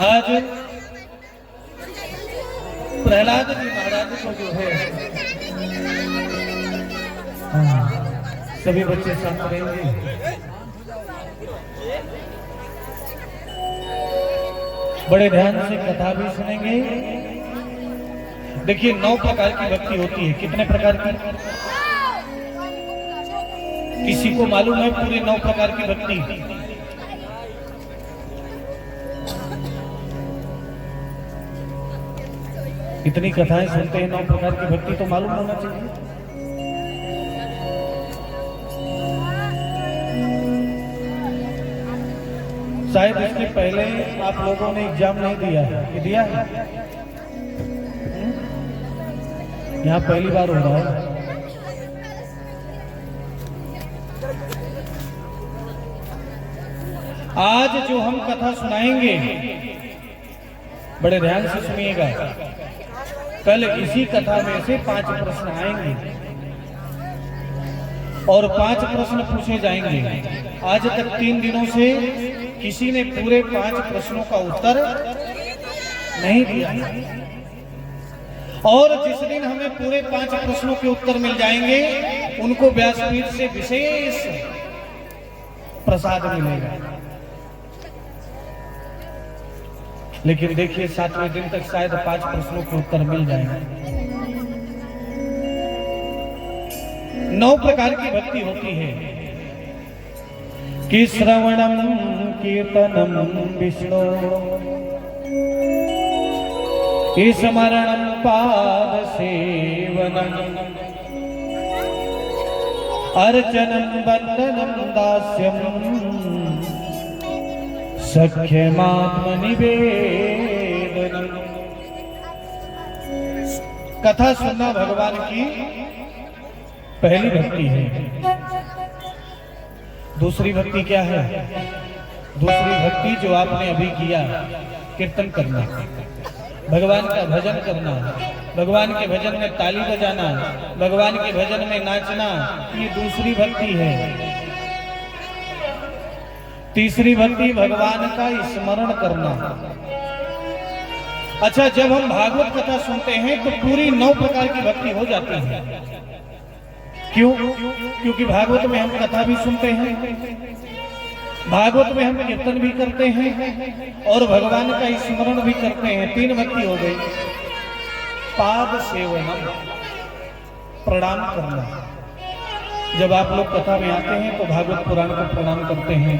आज प्रहलाद जी महाराज को जो है सभी बच्चे साथ रहेंगे, बड़े ध्यान से कथा भी सुनेंगे। देखिए 9 प्रकार की भक्ति होती है। कितने प्रकार की? किसी को मालूम है पूरी 9 प्रकार की भक्ति? इतनी कथाएं सुनते हैं 9 प्रकार की भक्ति, तो मालूम होना चाहिए। शायद इसके पहले आप लोगों ने एग्जाम नहीं दिया है, ये दिया है? यहाँ पहली बार हो रहा है। आज जो हम कथा सुनाएंगे बड़े ध्यान से सुनिएगा। कल इसी कथा में से 5 प्रश्न आएंगे और 5 प्रश्न पूछे जाएंगे। आज तक 3 दिनों से किसी ने पूरे 5 प्रश्नों का उत्तर नहीं दिया, और जिस दिन हमें पूरे 5 प्रश्नों के उत्तर मिल जाएंगे उनको व्यासपीठ से विशेष प्रसाद मिलेगा। लेकिन देखिए 7वें दिन तक शायद 5 प्रश्नों के उत्तर मिल जाएंगे। 9 प्रकार की भक्ति होती है कि श्रवणम कीर्तनम विष्णु, कि स्मरणम पाद सेवनम, अर्चनम वंदनम दास्यम, सख्यमात्मनिवेदनम। कथा सुनना भगवान की पहली भक्ति है। दूसरी भक्ति क्या है? दूसरी भक्ति जो आपने अभी किया, कीर्तन करना, भगवान का भजन करना, भगवान के भजन में ताली बजाना, भगवान के भजन में नाचना, ये दूसरी भक्ति है। तीसरी भक्ति भगवान का स्मरण करना। अच्छा, जब हम भागवत कथा सुनते हैं तो पूरी 9 प्रकार की भक्ति हो जाती है। क्यों? क्योंकि भागवत में हम कथा भी सुनते हैं, भागवत में हम कीर्तन भी करते हैं और भगवान का स्मरण भी करते हैं। 3 भक्ति हो गई। पाद सेवनम, प्रणाम करना। जब आप लोग कथा में आते हैं तो भागवत पुराण को प्रणाम करते हैं,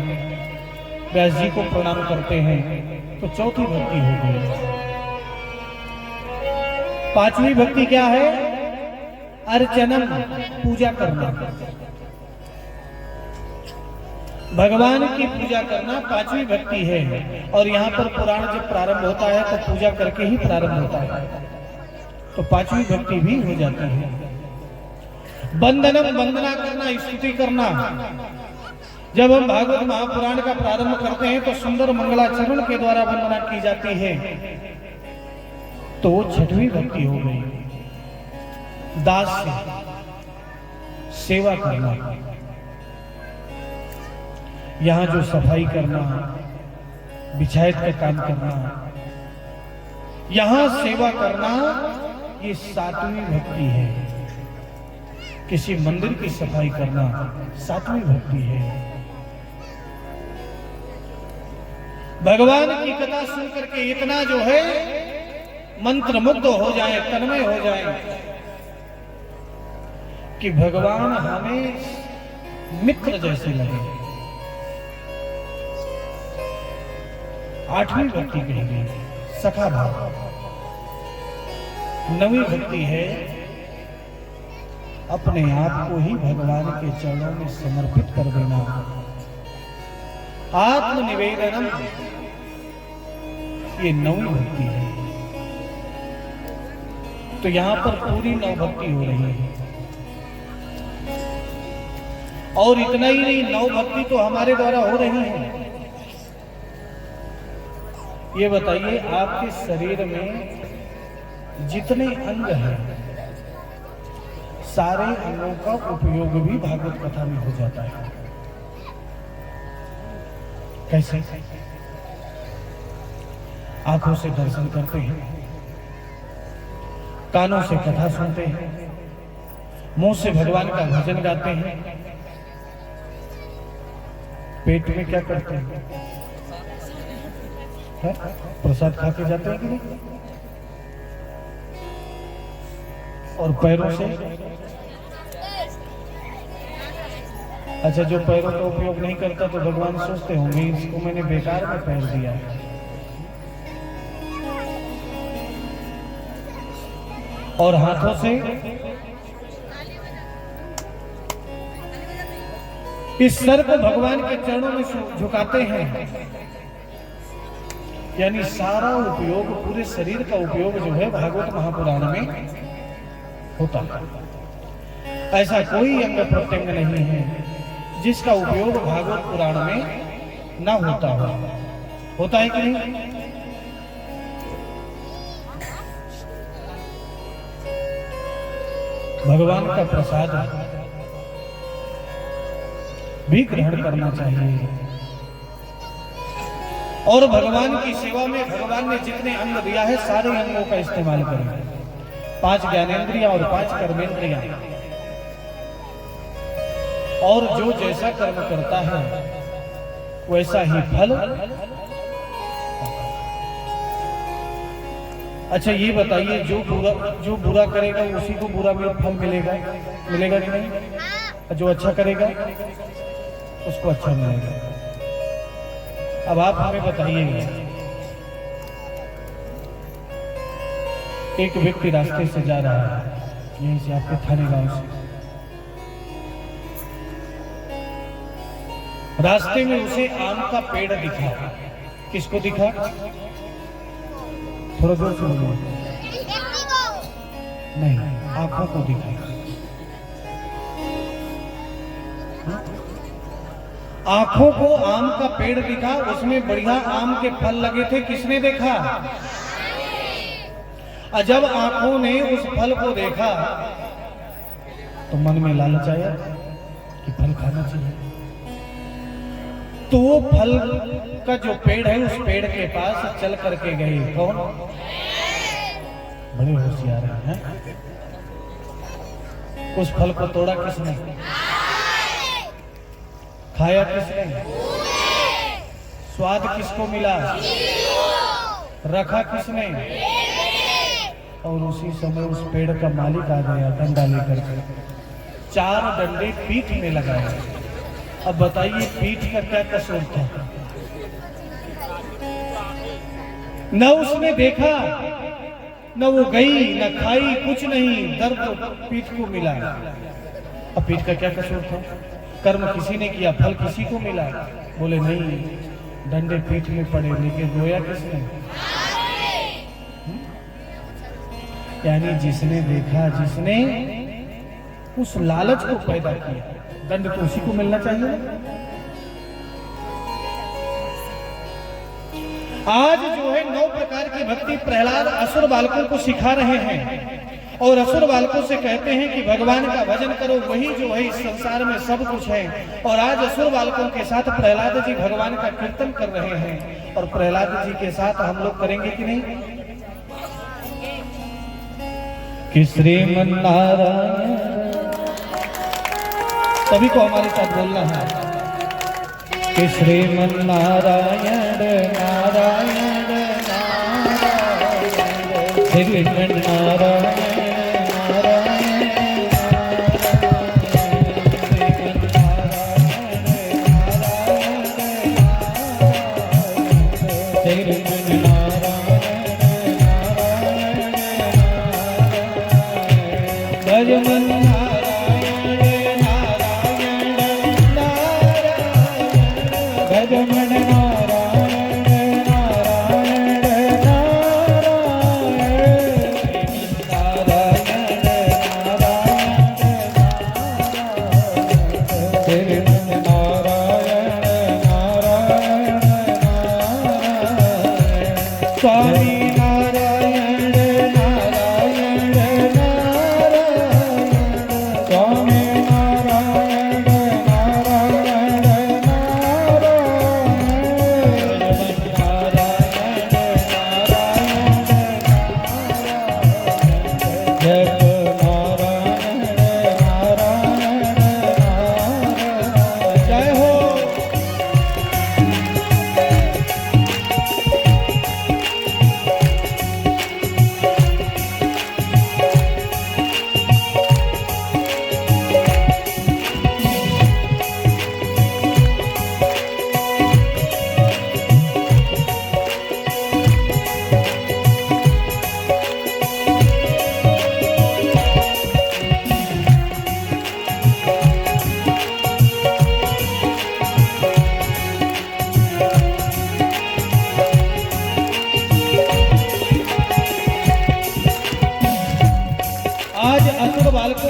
व्यास जी को प्रणाम करते हैं, तो चौथी भक्ति हो गई। 5वीं भक्ति क्या है? अर्चनम, पूजा करना। भगवान की पूजा करना 5वीं भक्ति है। और यहाँ पर पुराण जब प्रारंभ होता है तो पूजा करके ही प्रारंभ होता है, तो 5वीं भक्ति भी हो जाती है। वंदनम, वंदना करना, स्तुति करना। जब हम भागवत महापुराण का प्रारंभ करते हैं तो सुंदर मंगलाचरण के द्वारा वंदना की जाती है, तो 6वीं भक्ति हो गई। दास्य, सेवा करना। यहाँ जो सफाई करना, बिछायत का काम करना, यहाँ सेवा करना, ये 7वीं भक्ति है। किसी मंदिर की सफाई करना 7वीं भक्ति है। भगवान की कथा सुन करके इतना जो है मंत्र मुग्ध हो जाए, तन्मय हो जाए कि भगवान हमें मित्र जैसे लगे। 8वीं भक्ति कही गई, सखा भाव। 9वीं भक्ति है अपने आप को ही भगवान के चरणों में समर्पित कर देना, आत्मनिवेदनम। ये 9वीं भक्ति है। तो यहां पर पूरी 9 भक्ति हो रही है। और इतना ही नहीं, 9 भक्ति तो हमारे द्वारा हो रही है। ये बताइए, आपके शरीर में जितने अंग हैं, सारे अंगों का उपयोग भी भागवत कथा में हो जाता है। कैसे? आंखों से दर्शन करते हैं, कानों से कथा सुनते हैं, मुंह से भगवान का भजन गाते हैं, पेट में क्या करते हैं? प्रसाद खा के जाते हैं कि नहीं? और पैरों से, अच्छा, जो पैरों का उपयोग नहीं करता तो भगवान सोचते होंगे इसको मैंने बेकार में पैर दिया। और हाथों से इस सर को भगवान के चरणों में झुकाते हैं, यानी सारा उपयोग, पूरे शरीर का उपयोग जो है भागवत महापुराण में होता है। ऐसा कोई अंग प्रत्यंग नहीं है जिसका उपयोग भागवत पुराण में ना होता हो। होता है कि नहीं? भगवान का प्रसाद भी ग्रहण करना चाहिए। और भगवान की सेवा में भगवान ने जितने अंग दिया है सारे अंगों का इस्तेमाल करें। 5 ज्ञानेंद्रियां और 5 कर्मेंद्रियां, और जो जैसा कर्म करता है वैसा ही फल। अच्छा ये बताइए, जो बुरा करेगा उसी को बुरा फल मिलेगा, मिलेगा कि नहीं? जो अच्छा करेगा उसको अच्छा मिलेगा। अब आप हमें बताइएगा, एक व्यक्ति रास्ते से जा रहा है, यहीं से आपके थाने गांव से, रास्ते में उसे आम का पेड़ दिखा। किसको दिखा? थोड़ा जोर से बोलिए। नहीं, आंखों को दिखा। आंखों को आम का पेड़ दिखा, उसमें बढ़िया आम के फल लगे थे। किसने देखा? जब आंखों ने उस फल को देखा तो मन में लालच आया कि फल खाना चाहिए। तो वो फल का जो पेड़ है उस पेड़ के पास चल करके गए। कौन? बड़े होशियार हैं। उस फल को तोड़ा किसने? खाया किसने? स्वाद किसको मिला? रखा किसने? और उसी समय उस पेड़ का मालिक आ गया डंडा लेकर के, 4 डंडे पीठ में लगाए। अब बताइए पीठ का क्या कसूर था? न उसने देखा, न वो गई, न खाई, कुछ नहीं, दर्द पीठ को मिला। अब पीठ का क्या कसूर था? कर्म किसी ने किया, फल किसी को मिला। बोले नहीं, डंडे पीठ में पड़े, लेकिन रोया किसने? यानी जिसने देखा, जिसने उस लालच को पैदा किया, दंड तो उसी को मिलना चाहिए। आज जो है 9 प्रकार की भक्ति प्रहलाद असुर बालकों को सिखा रहे हैं, और असुर बालकों से कहते हैं कि भगवान का भजन करो, वही जो है इस संसार में सब कुछ है। और आज असुर बालकों के साथ प्रहलाद जी भगवान का कीर्तन कर रहे हैं, और प्रहलाद जी के साथ हम लोग करेंगे कि नहीं? कि श्रीमन्नारायण, सभी को हमारे साथ बोलना है कि श्रीमन्नारायण नारायण नारायण, श्रीमन्नारायण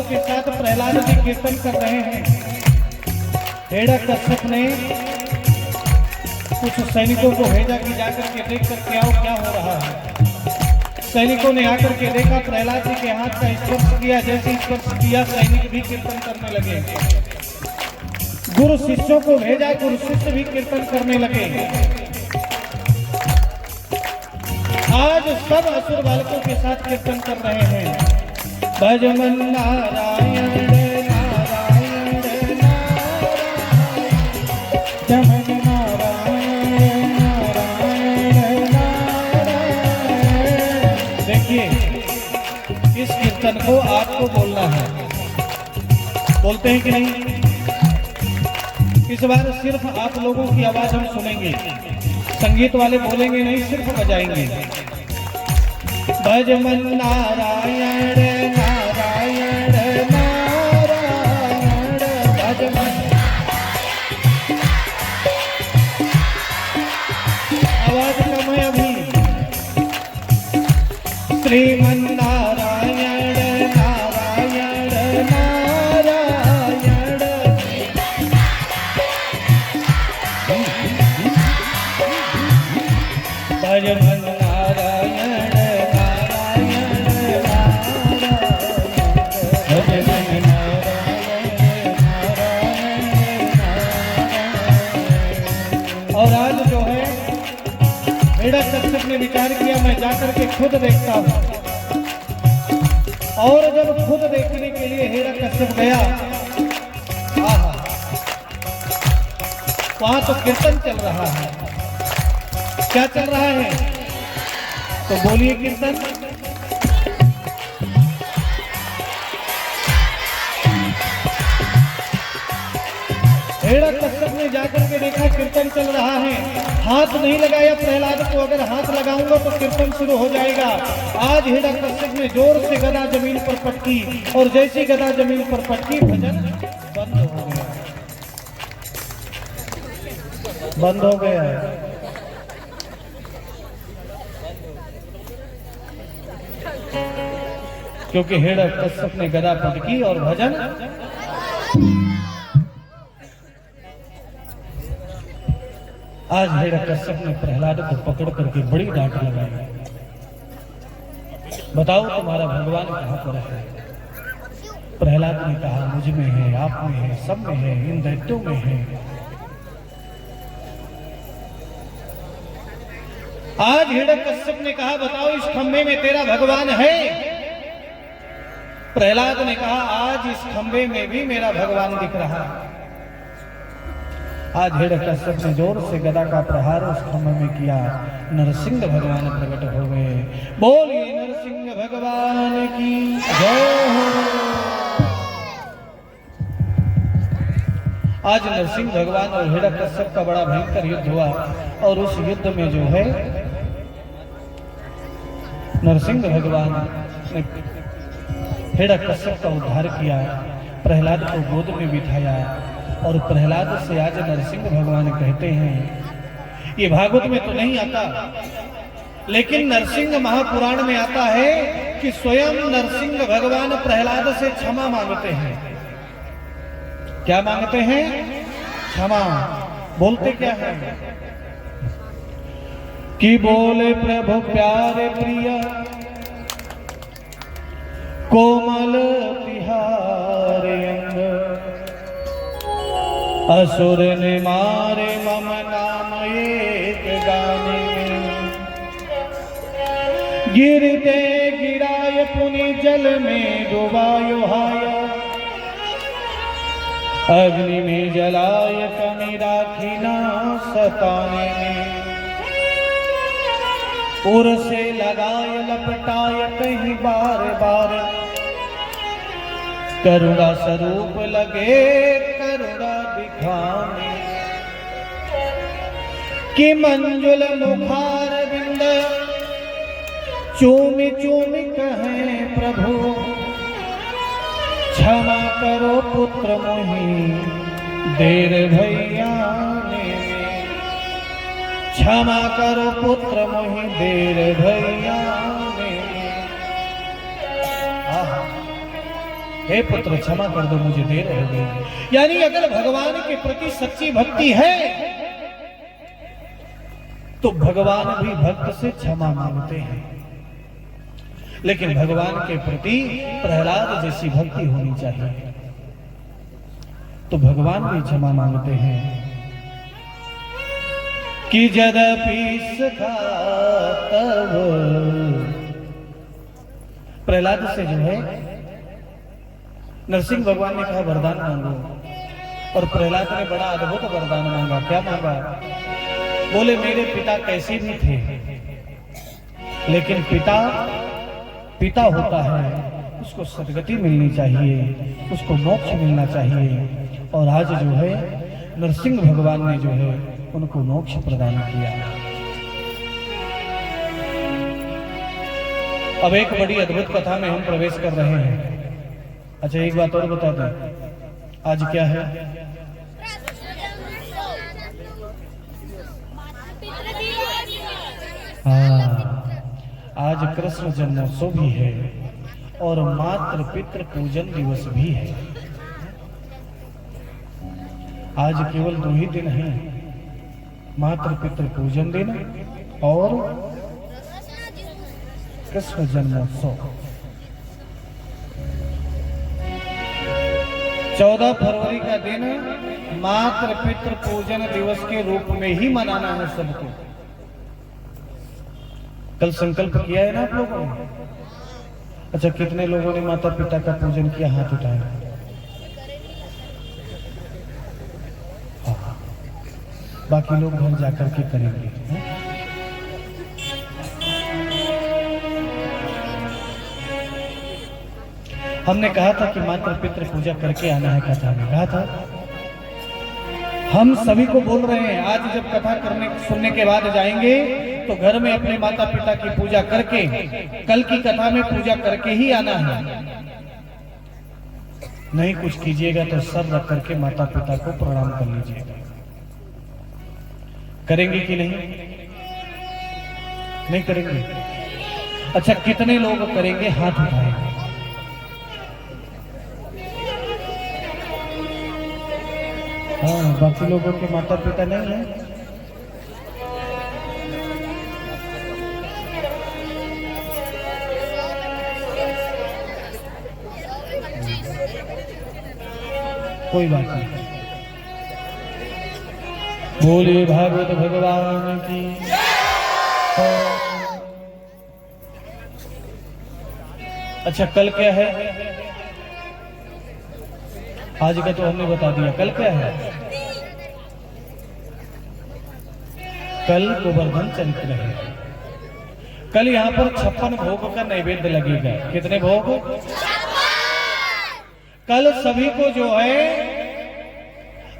बालकों के साथ प्रहलाद जी कीर्तन कर रहे हैं। हिरण्यकश्यप ने कुछ सैनिकों को भेजा कि जाकर के देख कर के आओ क्या हो रहा है। सैनिकों ने आकर के देखा, प्रहलाद जी के हाथ का स्पर्श किया। जैसे स्पर्श किया सैनिक भी कीर्तन करने लगे। गुरु शिष्यों को भेजा, गुरु शिष्य भी कीर्तन करने लगे। आज सब असुर बालकों के साथ कीर्तन कर रहे हैं। भजमन नारायण नारायण नारायण नारायण नारायण नारायण। देखिए, इस कीर्तन को आपको बोलना है। बोलते हैं कि नहीं? इस बार सिर्फ आप लोगों की आवाज हम सुनेंगे, संगीत वाले बोलेंगे नहीं, सिर्फ बजाएंगे। भजमन नारायण नारायण नारायण भजमन। आवाज कम है अभी। श्रीमन नारायण नारायण नारायण भजमन नारायण नारायण भजमन नारायण नारायण। और आज जो है हिरण्यकश्यप ने विचार किया, मैं जाकर के खुद देखता हूं। और जब खुद देखने के लिए हिरण्यकश्यप गया, वहां तो कीर्तन चल रहा है। क्या चल रहा है? तो बोलिए कीर्तन। हिरण्यकश्यप ने जाकर के देखा कीर्तन चल रहा है। हाथ नहीं लगाया प्रहलाद को, अगर हाथ लगाऊंगा तो कीर्तन शुरू हो जाएगा। आज हिरण्यकश्यप ने जोर से गदा जमीन पर पटकी, और जैसी गदा जमीन पर पटकी भजन बंद हो गया। बंद हो गया। क्योंकि हिरण्यकश्यप ने गदा पटकी और भजन। आज हिरण्यकश्यप ने प्रहलाद को पकड़ करके बड़ी डांट लगाई। बताओ तुम्हारा भगवान कहां पर है? प्रहलाद ने कहा, मुझ में है, आप में है, सब में है, इन दैत्यों में है। आज हिरण्यकश्यप ने कहा, बताओ इस खंभे में तेरा भगवान है? प्रहलाद ने कहा, आज इस खंभे में भी मेरा भगवान दिख रहा है। आज हिरण्यकश्यप ने जोर से गदा का प्रहार उस खंभे में किया। नरसिंह भगवान प्रकट हो गए। बोलिए नरसिंह भगवान की जय हो। आज नरसिंह भगवान और हिरण्यकश्यप का बड़ा भयंकर युद्ध हुआ, और उस युद्ध में जो है नरसिंह भगवान ने हिरण्यकश्यप का उद्धार किया, प्रहलाद को गोद में बिठाया। और प्रहलाद से आज नरसिंह भगवान कहते हैं, ये भागवत में तो नहीं आता, लेकिन नरसिंह महापुराण में आता है कि स्वयं नरसिंह भगवान प्रहलाद से क्षमा मांगते हैं। क्या मांगते हैं? क्षमा। बोलते क्या है? कि बोले प्रभु प्यारे प्रिय कोमल तिहारे अंग, असुर ने मारे मम नाम एक गाने में। गिरते गिराय पुनि जल में डुबायो हाया, अग्नि में जलाय कमी राखी ना सताने में। उर से लगाय लपटाय कहीं बार बार, करुणा स्वरूप लगे करुणा दिखाने। कि मंजुल मुखार बिंद चूमि चूमि कहें प्रभु, क्षमा करो पुत्र मोहि देर भैया ने। क्षमा करो पुत्र मोहि देर भैया ने। हे पुत्र क्षमा कर दो, मुझे देर हो गई। यानी अगर भगवान के प्रति सच्ची भक्ति है तो भगवान भी भक्त से क्षमा मांगते हैं। लेकिन भगवान के प्रति प्रहलाद जैसी भक्ति होनी चाहिए, तो भगवान भी क्षमा मांगते हैं कि यद्यपि सखा तब। प्रहलाद से जो है नरसिंह भगवान ने कहा वरदान मांगो, और प्रहलाद ने बड़ा अद्भुत वरदान मांगा। क्या मांगा? बोले मेरे पिता कैसे भी थे, लेकिन पिता होता है, उसको सदगति मिलनी चाहिए, उसको मोक्ष मिलना चाहिए। और आज जो है नरसिंह भगवान ने जो है उनको मोक्ष प्रदान किया। अब एक बड़ी अद्भुत कथा में हम प्रवेश कर रहे हैं। अच्छा एक बात और बता दें, आज क्या है? आज कृष्ण जन्मोत्सव भी है और मातृ पितृ पूजन दिवस भी है। आज केवल 2 ही दिन हैं, मातृ पितृ पूजन दिन और कृष्ण जन्मोत्सव। 14 फरवरी का दिन मातृ पितृ पूजन दिवस के रूप में ही मनाना है सबको। कल संकल्प किया है ना आप लोगों ने? अच्छा कितने लोगों ने माता पिता का पूजन किया? हाथ उठाया। हाँ, बाकी लोग घर जाकर के करेंगे। हमने कहा था कि माता पितृ पूजा करके आना है, कथा में कहा था। हम सभी को बोल रहे हैं, आज जब कथा सुनने के बाद जाएंगे तो घर में अपने माता पिता की पूजा करके, कल की कथा में पूजा करके ही आना है। नहीं कुछ कीजिएगा तो सर रख करके माता पिता को प्रणाम कर लीजिएगा। करेंगे कि नहीं? नहीं करेंगे? अच्छा कितने लोग करेंगे? हाथ उठाएंगे। हाँ, बाकी लोगों के माता पिता नहीं है। कोई बात नहीं। बोले भागवत भगवान की। अच्छा कल क्या है? आज का तो हमने बता दिया। कल क्या है? कल गोवर्धन चरित्र है। कल यहाँ पर 56 भोग का नैवेद्य लगेगा। कितने भोग? कल सभी को जो है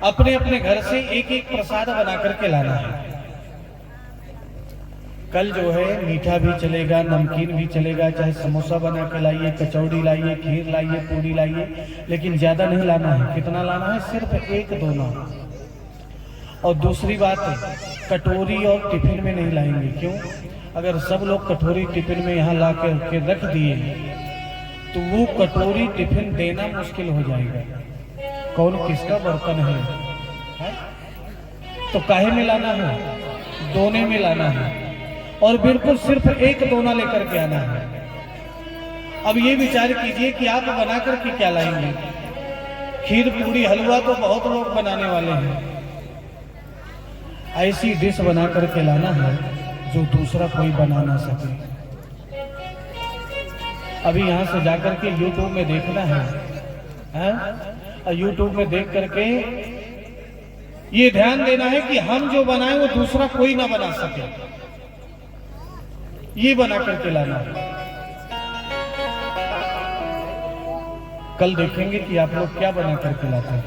अपने अपने घर से एक एक प्रसाद बना करके लाना है। कल जो है मीठा भी चलेगा, नमकीन भी चलेगा, चाहे समोसा बना के लाइए, कचौड़ी लाइए, खीर लाइए, पूरी लाइए, लेकिन ज्यादा नहीं लाना है। कितना लाना है? सिर्फ 1-2 ना। और दूसरी बात, कटोरी और टिफिन में नहीं लाएंगे। क्यों? अगर सब लोग कटोरी टिफिन में यहाँ ला के रख दिए तो वो कटोरी टिफिन देना मुश्किल हो जाएगा। कौन किसका बर्तन है? तो काहे में लाना है? दोने में लाना है। और बिल्कुल सिर्फ 1 दोना लेकर के आना है। अब ये विचार कीजिए कि आप बना करके क्या लाएंगे? खीर पूरी हलवा तो बहुत लोग बनाने वाले हैं। ऐसी डिश बना करके लाना है जो दूसरा कोई बना ना सके। अभी यहाँ से जाकर के YouTube में देखना है, और YouTube में देख करके ये ध्यान देना है कि हम जो बनाए वो दूसरा कोई ना बना सके। ये बना करके लाना है। कल देखेंगे कि आप लोग क्या बना करके लाते हैं।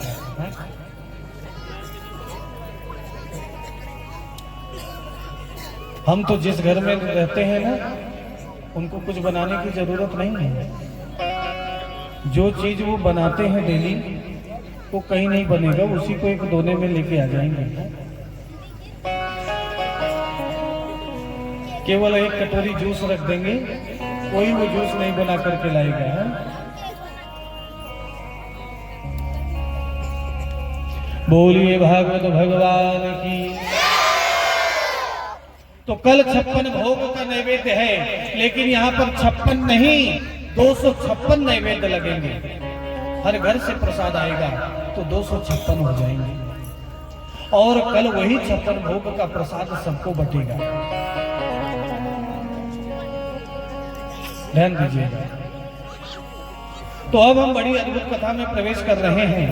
हम तो जिस घर में रहते हैं ना, उनको कुछ बनाने की जरूरत नहीं है। जो चीज वो बनाते हैं डेली, वो कहीं नहीं बनेगा, उसी को 1 दोने में लेके आ जाएंगे। केवल 1 कटोरी जूस रख देंगे, कोई वो जूस नहीं बना करके लाएगा। बोलिए भागवत भगवान की। तो कल 56 भोग का नैवेद्य है, लेकिन यहाँ पर 56 नहीं 256 नैवेद्य लगेंगे। हर घर से प्रसाद आएगा तो 256 हो जाएंगे, और कल वही 56 भोग का प्रसाद सबको बटेगा। ध्यान दीजिएगा। तो अब हम बड़ी अद्भुत कथा में प्रवेश कर रहे हैं,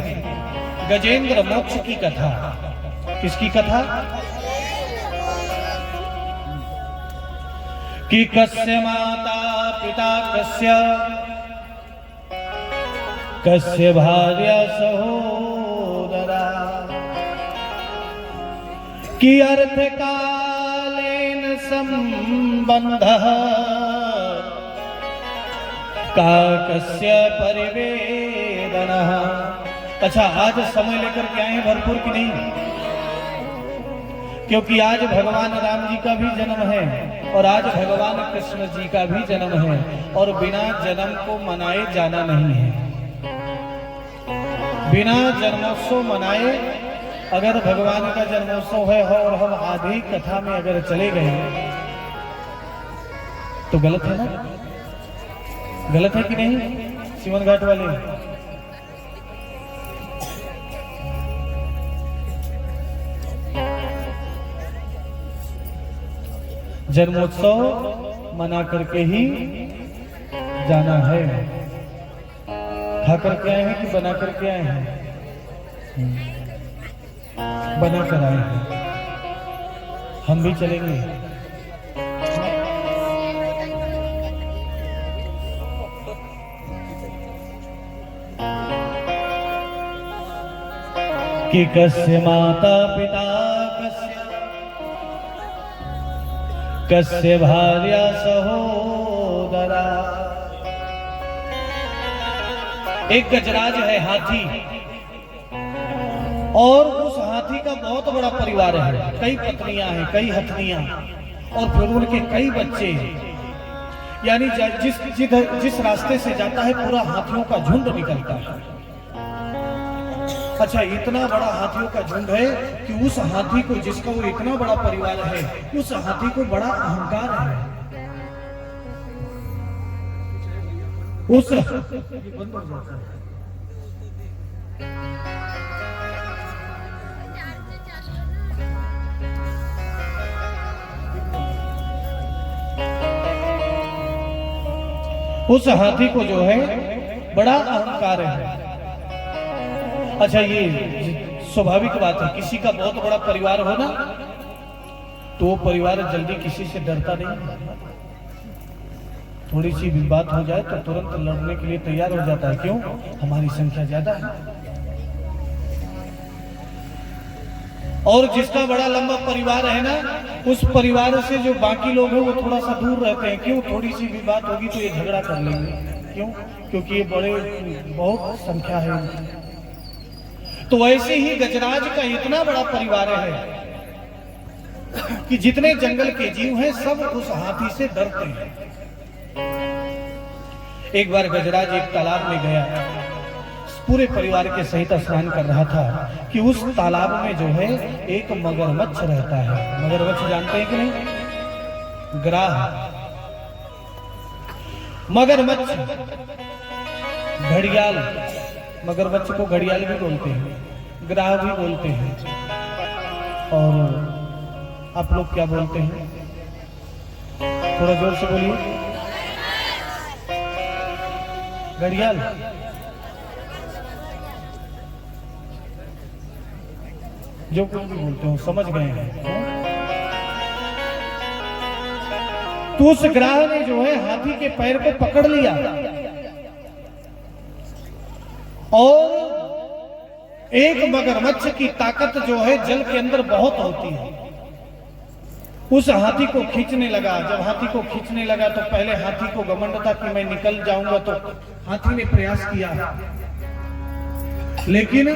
गजेंद्र मोक्ष की कथा। किसकी कथा? कि कस्य माता पिता कस्य, कस्य भार्या सहोदरा, कि अर्थ कालेन संबंधः, का कस्य परिवेदनः। अच्छा, आज समय लेकर के आए हैं भरपूर की नहीं? क्योंकि आज भगवान राम जी का भी जन्म है और आज भगवान कृष्ण जी का भी जन्म है, और बिना जन्म को मनाए जाना नहीं है। बिना जन्मोत्सव मनाए अगर भगवान का जन्मोत्सव है और हम आधी कथा में अगर चले गए तो गलत है ना? गलत है कि नहीं सिमन घाट वाले? जन्मोत्सव मना करके ही जाना है। खा करके आए हैं कि बना करके आए हैं? बना कर आए हैं। हम भी चलेंगे। कि कस्य माता पिता कस्य भार्या सहोदरा। एक गजराज है हाथी, और उस हाथी का बहुत बड़ा परिवार है। कई पत्नियां हैं, कई हथनियां, और फिर उनके कई बच्चे। यानी जिस रास्ते से जाता है पूरा हाथियों का झुंड निकलता है। अच्छा, इतना बड़ा हाथियों का झुंड है कि उस हाथी को, जिसका वो इतना बड़ा परिवार है, उस हाथी को बड़ा अहंकार है। उस हाथी को जो है बड़ा अहंकार है। अच्छा, ये स्वाभाविक बात है, किसी का बहुत बड़ा परिवार हो ना तो वो परिवार जल्दी किसी से डरता नहीं। थोड़ी सी भी बात हो जाए तो तुरंत लड़ने के लिए तैयार हो जाता है। क्यों? हमारी संख्या ज्यादा है। और जिसका बड़ा लंबा परिवार है ना, उस परिवार से जो बाकी लोग हैं वो थोड़ा सा दूर रहते हैं। क्यों? थोड़ी सी भी बात होगी तो ये झगड़ा कर लेंगे। क्यों? क्योंकि ये बहुत संख्या है। तो वैसे ही गजराज का इतना बड़ा परिवार है कि जितने जंगल के जीव हैं सब उस हाथी से डरते हैं। एक बार गजराज एक तालाब में गया, पूरे परिवार के सहित स्नान कर रहा था कि उस तालाब में जो है एक मगरमच्छ रहता है। मगरमच्छ जानते हैं कि नहीं? ग्राह, मगरमच्छ, घड़ियाल। मगरमच्छ को घड़ियाल भी बोलते हैं, ग्राह भी बोलते हैं। और आप लोग क्या बोलते हैं? थोड़ा जोर से बोलिए। घड़ियाल। जो कुछ भी बोलते हो समझ गए हैं। तो उस ग्राह ने जो है हाथी के पैर को पकड़ लिया, और एक मगरमच्छ की ताकत जो है जल के अंदर बहुत होती है, उस हाथी को खींचने लगा। जब हाथी को खींचने लगा तो पहले हाथी को घमंड था कि मैं निकल जाऊंगा, तो हाथी ने प्रयास किया, लेकिन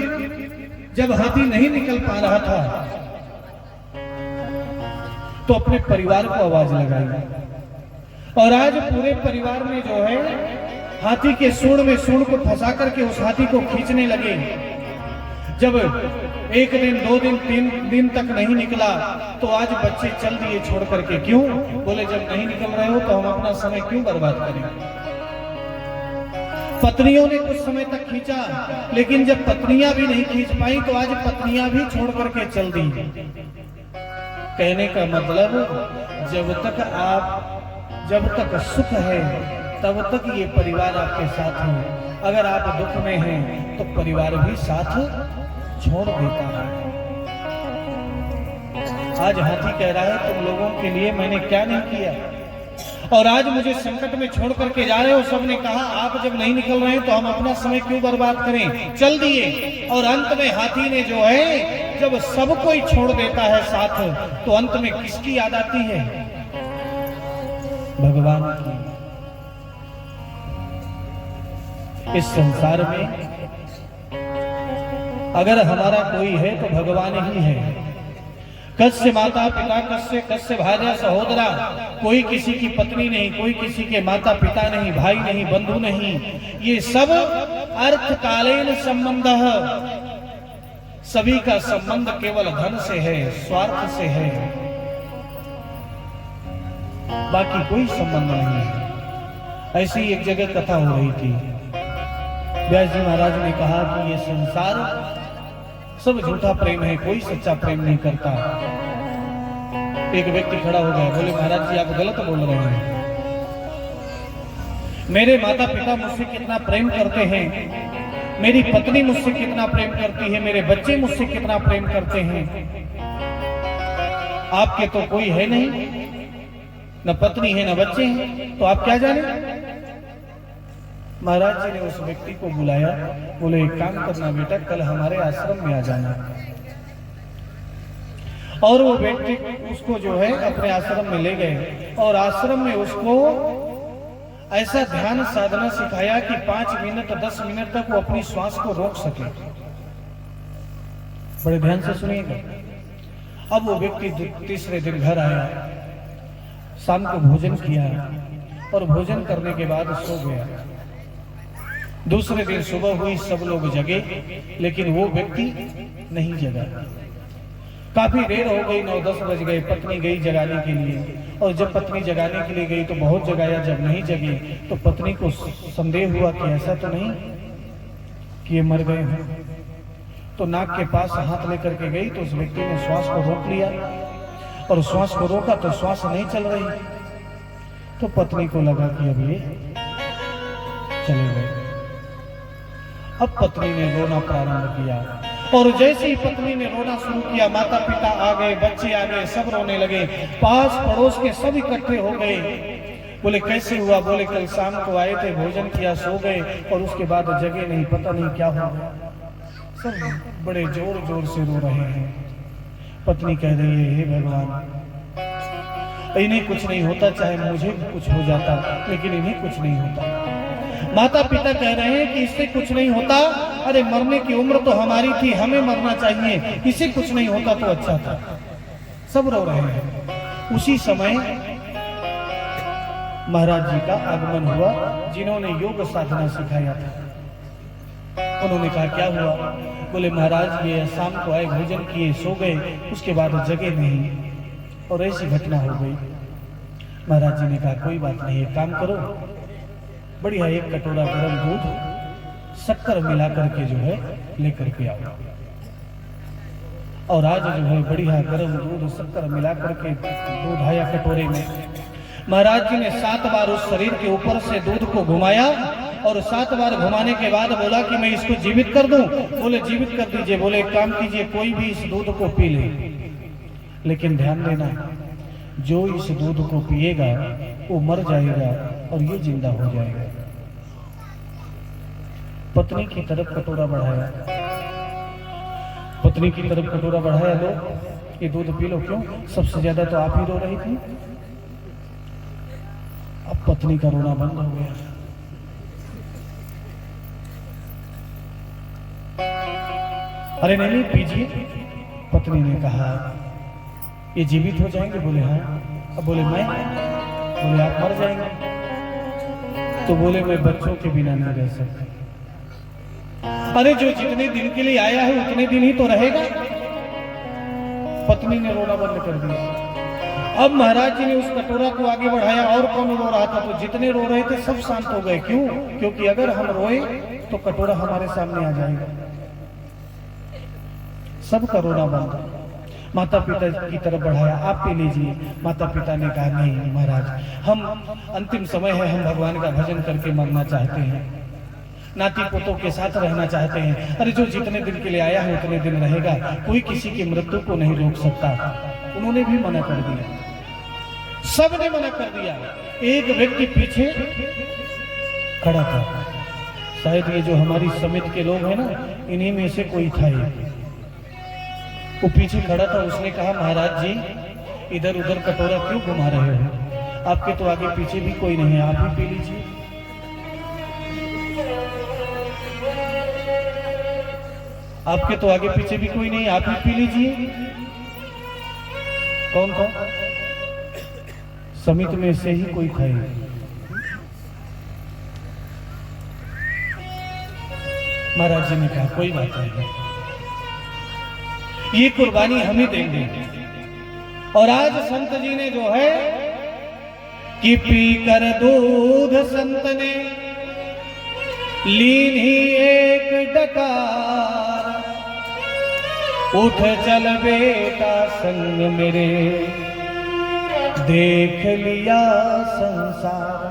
जब हाथी नहीं निकल पा रहा था तो अपने परिवार को आवाज लगाई, और आज पूरे परिवार में जो है हाथी के सूंड में सूंड को फंसा करके उस हाथी को खींचने लगे। जब एक दिन, 2 दिन, 3 दिन तक नहीं निकला तो आज बच्चे चल दिए छोड़ करके। क्यों? बोले जब नहीं निकल रहे हो तो हम अपना समय क्यों बर्बाद करें। पत्नियों ने कुछ समय तक खींचा, लेकिन जब पत्नियां भी नहीं खींच पाई तो आज पत्नियां भी छोड़ करके चल दी। कहने का मतलब जब तक सुख है तब तक ये परिवार आपके साथ है, अगर आप दुख में हैं तो परिवार भी साथ छोड़ देता है। आज हाथी कह रहा है तुम लोगों के लिए मैंने क्या नहीं किया, और आज मुझे संकट में छोड़ करके जा रहे हो। सबने कहा आप जब नहीं निकल रहे हैं तो हम अपना समय क्यों बर्बाद करें, चल दिए। और अंत में हाथी ने जो है, जब सब कोई छोड़ देता है साथ, तो अंत में किसकी याद आती है? भगवान की। इस संसार में अगर हमारा कोई है तो भगवान ही है। कस्य माता पिता, कस्य भार्या सहोदरा, कोई किसी की पत्नी नहीं, कोई किसी के माता पिता नहीं, भाई नहीं, बंधु नहीं। ये सब अर्थकालीन संबंध है। सभी का संबंध केवल धन से है, स्वार्थ से है, बाकी कोई संबंध नहीं है। ऐसी एक जगह कथा हो रही थी। व्यास जी महाराज ने कहा कि ये संसार सब झूठा प्रेम है, कोई सच्चा प्रेम नहीं करता। एक व्यक्ति खड़ा हो गया, बोले महाराज जी आप गलत बोल रहे हैं। मेरे माता पिता मुझसे कितना प्रेम करते हैं, मेरी पत्नी मुझसे कितना प्रेम करती है, मेरे बच्चे मुझसे कितना प्रेम करते हैं। आपके तो कोई है नहीं, न पत्नी है न बच्चे हैं, तो आप क्या जाने। महाराज जी ने उस व्यक्ति को बुलाया, बोले एक काम करना बेटा, कल हमारे आश्रम में आ जाना। और वो व्यक्ति उसको जो है अपने आश्रम में ले गए, और आश्रम में उसको ऐसा ध्यान साधना सिखाया कि 5 मिनट 10 मिनट तक वो अपनी श्वास को रोक सके। बड़े ध्यान से सुनिएगा। अब वो व्यक्ति तीसरे दिन घर आया, शाम को भोजन किया, और भोजन करने के बाद सो गया। दूसरे दिन सुबह हुई, सब लोग जगे, लेकिन वो व्यक्ति नहीं जगा। काफी देर हो गई, 9-10 बज गए। पत्नी गई जगाने के लिए, और जब पत्नी जगाने के लिए गई तो बहुत जगाया। जब नहीं जगी तो पत्नी को संदेह हुआ कि ऐसा तो नहीं कि ये मर गए हैं। तो नाक के पास हाथ लेकर के गई तो उस व्यक्ति ने श्वास को रोक लिया, और श्वास को रोका तो श्वास नहीं चल रही। तो पत्नी को लगा कि अब ये चले गए। अब पत्नी ने रोना प्रारंभ किया, और जैसे ही पत्नी ने रोना शुरू किया, माता पिता आ गए, बच्चे आ गए, सब रोने लगे। पास पड़ोस के सब इकट्ठे हो गए। बोले कैसे हुआ? बोले कल शाम को आए थे, भोजन किया, सो गए, और उसके बाद जगे नहीं, पता नहीं क्या हो गया। सब बड़े जोर जोर से रो रहे हैं। पत्नी कह रही है, हे भगवान, इन्हें कुछ नहीं होता, चाहे मुझे भी कुछ हो जाता, लेकिन इन्हें कुछ नहीं होता। माता पिता कह रहे हैं कि इससे कुछ नहीं होता, अरे मरने की उम्र तो हमारी थी, हमें मरना चाहिए, इसे कुछ नहीं होता तो अच्छा था। सब रो रहे हैं। उसी समय महाराज जी का आगमन हुआ, जिन्होंने योग साधना सिखाया था। उन्होंने कहा क्या हुआ? बोले महाराज ये शाम को आए, भोजन किए, सो गए, उसके बाद जगे नहीं, और ऐसी घटना हो गई। महाराज जी ने कहा कोई बात नहीं, एक काम करो, बढ़िया एक कटोरा गर्म दूध शक्कर मिला करके जो है लेकर के आओ। और आज जो है बढ़िया गर्म दूध शक्कर मिला करके दूध आया कटोरे में। महाराज जी ने 7 बार उस शरीर के ऊपर से दूध को घुमाया, और 7 बार घुमाने के बाद बोला कि मैं इसको जीवित कर दूं। बोले जीवित कर दीजिए। बोले एक काम कीजिए, कोई भी इस दूध को पी ले, लेकिन ध्यान देना जो इस दूध को पिएगा वो मर जाएगा और ये जिंदा हो जाएगा। पत्नी की तरफ कटोरा बढ़ाया, पत्नी की तरफ कटोरा बढ़ाया, लो ये दूध पी लो। क्यों? सबसे ज्यादा तो आप ही रो रही थी। अब पत्नी का रोना बंद हो गया। अरे नहीं पीजिए। पत्नी ने कहा ये जीवित हो जाएंगे? बोले हाँ। अब बोले मैं? बोले आप मर जाएंगे। तो बोले मैं बच्चों के बिना नहीं रह सकता। अरे जो जितने दिन के लिए आया है उतने दिन ही तो रहेगा। पत्नी ने रोना बंद कर दिया। अब महाराज जी ने उस कटोरा को आगे बढ़ाया और कौन रो रहा था, तो जितने रो रहे थे सब शांत हो गए। क्यों? क्योंकि अगर हम रोए तो कटोरा हमारे सामने आ जाएगा। सबका रोना बंद। माता पिता की तरफ बढ़ाया, आप पी लीजिए। माता पिता ने कहा नहीं महाराज, हम अंतिम समय है, हम भगवान का भजन करके मरना चाहते हैं, नाती पोतों के साथ रहना चाहते हैं। अरे जो जितने दिन के लिए आया है उतने दिन रहेगा, कोई किसी की मृत्यु को नहीं रोक सकता। उन्होंने भी मना कर दिया, सबने मना कर दिया। एक व्यक्ति पीछे खड़ा था, शायद ये जो हमारी समिति के लोग हैं ना, इन्हीं में से कोई था। वो पीछे खड़ा था, उसने कहा महाराज जी इधर उधर कटोरा क्यों घुमा रहे हो, आपके तो आगे पीछे भी कोई नहीं है, आप ही पी लीजिए। आपके तो आगे पीछे भी कोई नहीं, आप ही पी लीजिए। कौन था? समिति में से ही कोई था। महाराज जी ने कहा कोई बात नहीं, ये कुर्बानी हम ही देंगे। और आज संत जी ने जो है कि पी कर दूध संत ने लीन ही एक डकार, उठ चल बेटा संग मेरे देख लिया संसार।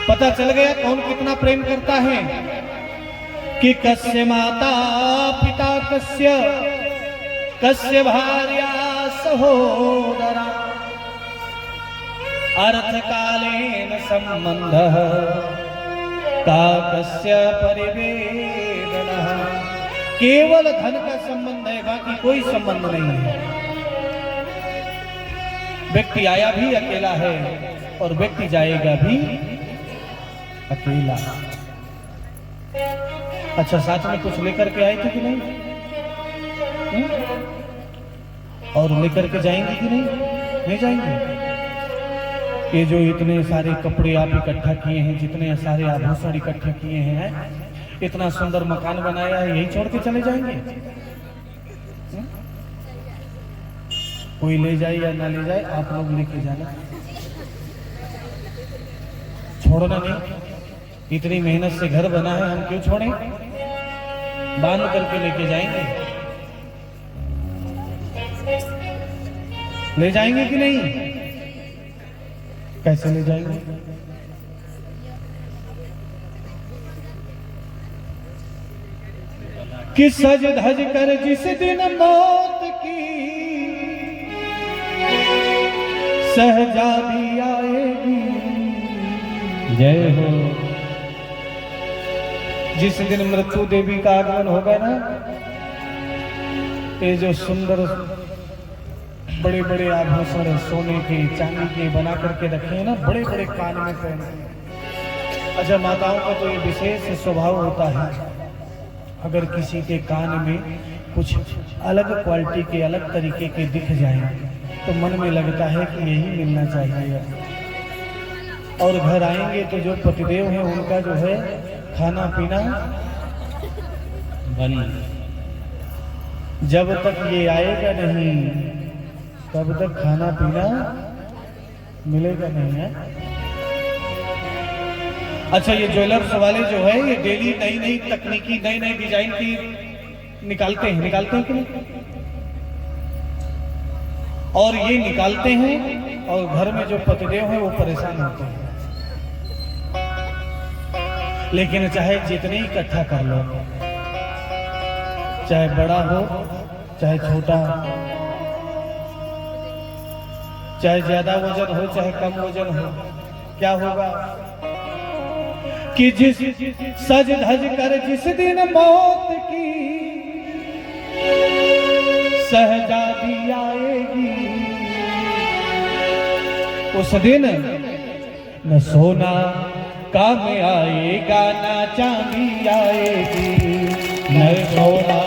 पता चल गया कौन कितना प्रेम करता है कि कस्य माता पिता कस्य, कस्य भार्या सहोदरा, अर्थ कालेन संबंधः का कस्य परिवेदनः। केवल धन का संबंध है, बाकी कोई संबंध नहीं है। व्यक्ति आया भी अकेला है और व्यक्ति जाएगा भी अकेला। अच्छा, साथ में कुछ लेकर के आए थे कि नहीं? और लेकर के जाएंगे कि नहीं? नहीं जाएंगे। ये जो इतने सारे कपड़े आप इकट्ठा किए हैं, जितने सारे आभूषण इकट्ठे किए हैं, इतना सुंदर मकान बनाया है, यही छोड़ के चले जाएंगे? कोई ले जाए या ना ले जाए, आप लोग लेके जाना, छोड़ना नहीं। इतनी मेहनत से घर बना है, हम क्यों छोड़ें? बांध करके लेके जाएंगे। ले जाएंगे कि नहीं? कैसे ले जाएंगे? कि सज धज कर जिस दिन मौत की सहजादी आएगी। जय हो। जिस दिन मृत्यु देवी का आगमन होगा ना, ये जो सुंदर बड़े बड़े आभूषण सोने के चांदी के बना करके रखे हैं ना, बड़े बड़े कान में पहने। अच्छा, माताओं का तो ये विशेष स्वभाव होता है, अगर किसी के कान में कुछ अलग क्वालिटी के, अलग तरीके के दिख जाए तो मन में लगता है कि यही मिलना चाहिए। और घर आएंगे तो जो पतिदेव हैं उनका जो है खाना पीना बंद। जब तक ये आएगा नहीं तब तक खाना पीना मिलेगा नहीं है। अच्छा, ये ज्वेलर्स वाले जो है ये डेली नई नई तकनीकी, नई नई डिजाइन की निकालते हैं कि नहीं? और ये निकालते हैं और घर में जो पतिदेव हैं वो परेशान होते हैं। लेकिन चाहे जितने इकट्ठा कर लो, चाहे बड़ा हो चाहे छोटा, चाहे ज्यादा वजन हो चाहे कम वजन हो, क्या होगा कि जिस सज धज कर जिस दिन मौत की सहजादी आएगी, उस दिन न सोना काम आएगा, ना चांदी आएगी, न सोना